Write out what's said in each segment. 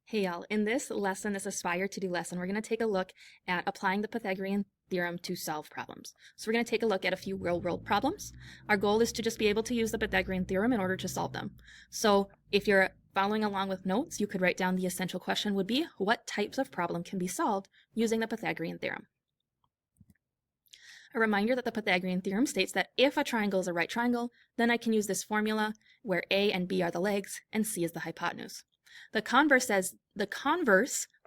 Hey y'all, in this lesson, this Aspire to Do lesson, we're going to take a look at applying the Pythagorean theorem to solve problems. So we're going to take a look at a few real-world problems. Our goal is to just be able to use the Pythagorean theorem in order to solve them. So if you're following along with notes, you could write down the essential question would be, what types of problem can be solved using the Pythagorean theorem? A reminder that the Pythagorean theorem states that if a triangle is a right triangle, then I can use this formula where A and B are the legs and C is the hypotenuse. The converse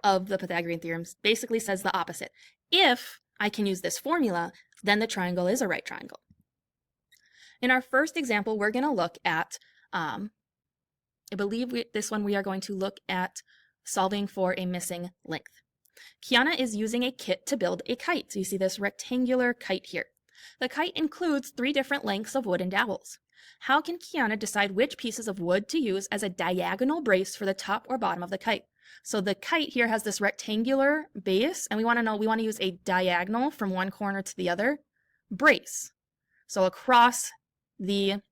of the Pythagorean theorem basically says the opposite. If I can use this formula, then the triangle is a right triangle. In our first example, we're going to look at, I believe this one we are going to look at solving for a missing length. Kiana is using a kit to build a kite. So you see this rectangular kite here. The kite includes 3 different lengths of wood and dowels. How can Kiana decide which pieces of wood to use as a diagonal brace for the top or bottom of the kite? So the kite here has this rectangular base, and we want to use a diagonal from one corner to the other brace. So across the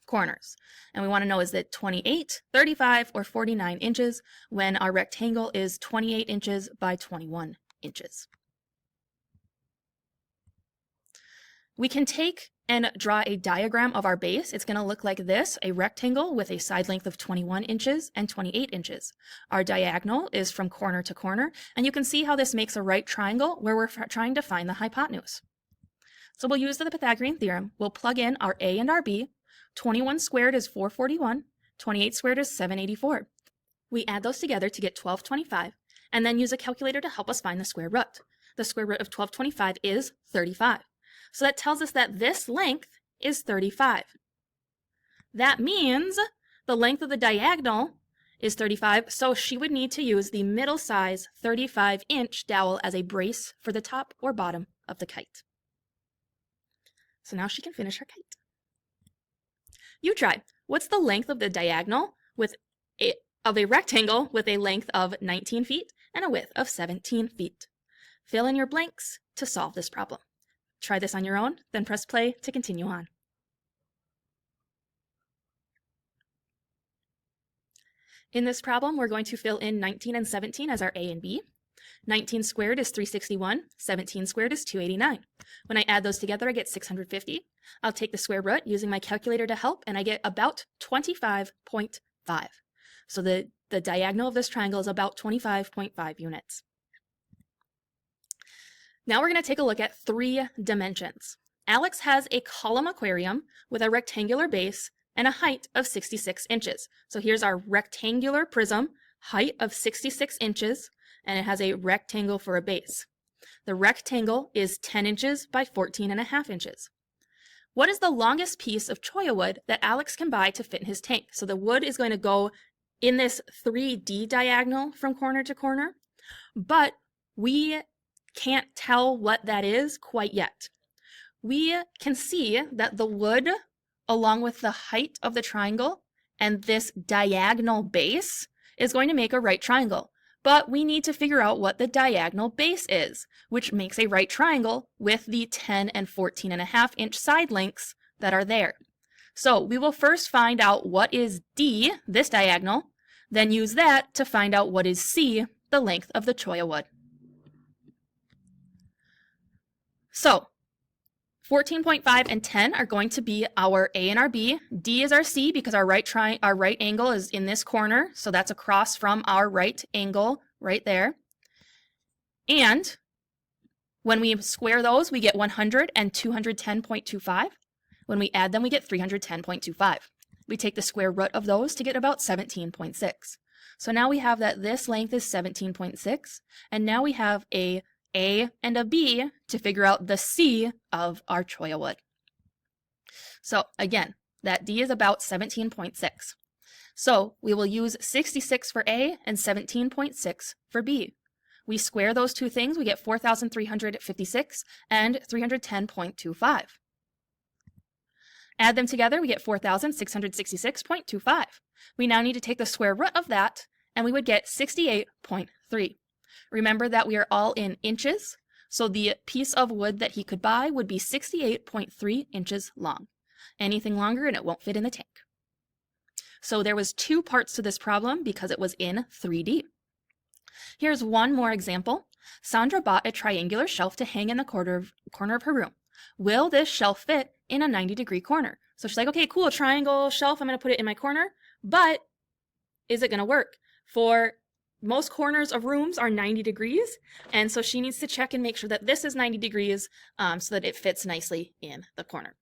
corners. And we want to know, is it 28, 35, or 49 inches when our rectangle is 28 inches by 21 inches. We can take and draw a diagram of our base. It's going to look like this, a rectangle with a side length of 21 inches and 28 inches. Our diagonal is from corner to corner, and you can see how this makes a right triangle where we're trying to find the hypotenuse. So we'll use the Pythagorean theorem. We'll plug in our A and our B. 21 squared is 441, 28 squared is 784. We add those together to get 1225, and then use a calculator to help us find the square root. The square root of 1225 is 35. So that tells us that this length is 35. That means the length of the diagonal is 35, so she would need to use the middle size 35-inch dowel as a brace for the top or bottom of the kite. So now she can finish her kite. You try. What's the length of the diagonal of a rectangle with a length of 19 feet and a width of 17 feet? Fill in your blanks to solve this problem. Try this on your own, then press play to continue on. In this problem, we're going to fill in 19 and 17 as our A and B. 19 squared is 361, 17 squared is 289. When I add those together, I get 650. I'll take the square root using my calculator to help, and I get about 25.5. So the diagonal of this triangle is about 25.5 units. Now we're going to take a look at 3 dimensions. Alex has a column aquarium with a rectangular base and a height of 66 inches. So here's our rectangular prism, height of 66 inches, and it has a rectangle for a base. The rectangle is 10 inches by 14.5 inches. What is the longest piece of cholla wood that Alex can buy to fit in his tank? So the wood is going to go in this 3D diagonal from corner to corner, but we can't tell what that is quite yet. We can see that the wood, along with the height of the triangle and this diagonal base, is going to make a right triangle. But we need to figure out what the diagonal base is, which makes a right triangle with the 10 and 14.5 inch side lengths that are there. So we will first find out what is D, this diagonal, then use that to find out what is C, the length of the cholla wood. So 14.5 and 10 are going to be our A and our B. D is our C because our right angle is in this corner, so that's across from our right angle right there. And when we square those, we get 100 and 210.25. When we add them, we get 310.25. We take the square root of those to get about 17.6. So now we have that this length is 17.6, and now we have a and a B to figure out the C of our cholla wood. So again, that D is about 17.6. So we will use 66 for A and 17.6 for B. We square those two things, we get 4,356 and 310.25. Add them together, we get 4,666.25. We now need to take the square root of that, and we would get 68.3. Remember that we are all in inches, so the piece of wood that he could buy would be 68.3 inches long. Anything longer and it won't fit in the tank. So there was 2 parts to this problem because it was in 3D. Here's one more example. Sandra bought a triangular shelf to hang in the corner of her room. Will this shelf fit in a 90-degree corner? So she's like, okay, cool, triangle shelf, I'm going to put it in my corner, but is it going to work? For most corners of rooms are 90 degrees, and so she needs to check and make sure that this is 90 degrees so that it fits nicely in the corner.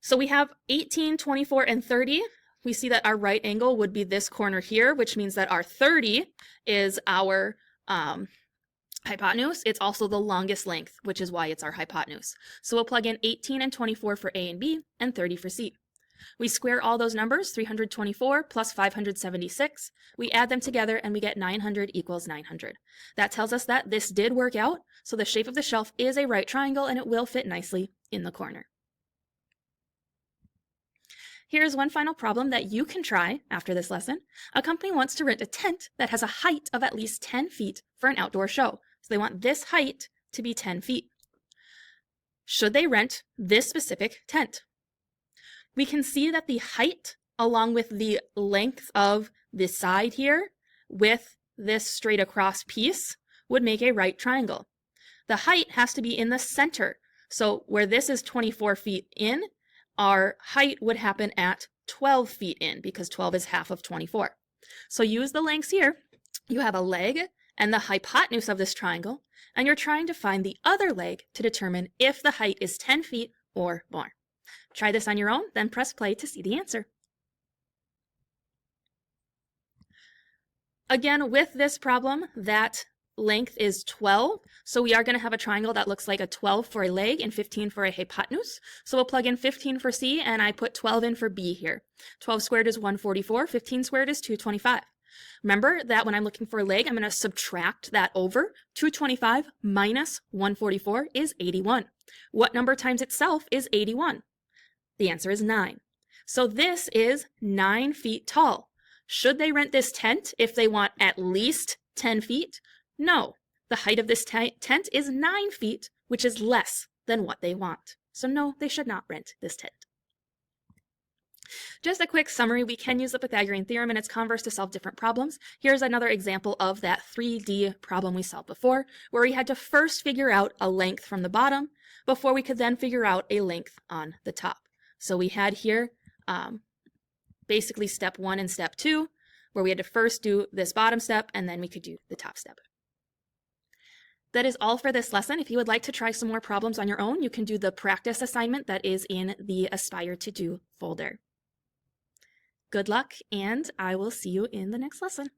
So we have 18, 24, and 30. We see that our right angle would be this corner here, which means that our 30 is our hypotenuse. It's also the longest length, which is why it's our hypotenuse. So we'll plug in 18 and 24 for A and B, and 30 for C. We square all those numbers, 324 plus 576. We add them together and we get 900 equals 900. That tells us that this did work out, so the shape of the shelf is a right triangle and it will fit nicely in the corner. Here's one final problem that you can try after this lesson. A company wants to rent a tent that has a height of at least 10 feet for an outdoor show. So they want this height to be 10 feet. Should they rent this specific tent? We can see that the height along with the length of the side here with this straight across piece would make a right triangle. The height has to be in the center. So where this is 24 feet in, our height would happen at 12 feet in because 12 is half of 24. So use the lengths here. You have a leg and the hypotenuse of this triangle, and you're trying to find the other leg to determine if the height is 10 feet or more. Try this on your own, then press play to see the answer. Again, with this problem, that length is 12, so we are going to have a triangle that looks like a 12 for a leg and 15 for a hypotenuse. So we'll plug in 15 for C, and I put 12 in for B here. 12 squared is 144, 15 squared is 225. Remember that when I'm looking for a leg, I'm going to subtract that over. 225 minus 144 is 81. What number times itself is 81? The answer is 9. So this is 9 feet tall. Should they rent this tent if they want at least 10 feet? No. The height of this tent is 9 feet, which is less than what they want. So no, they should not rent this tent. Just a quick summary, we can use the Pythagorean theorem and its converse to solve different problems. Here's another example of that 3D problem we solved before, where we had to first figure out a length from the bottom before we could then figure out a length on the top. So we had here basically step 1 and step 2, where we had to first do this bottom step and then we could do the top step. That is all for this lesson. If you would like to try some more problems on your own, you can do the practice assignment that is in the Aspire to Do folder. Good luck, and I will see you in the next lesson.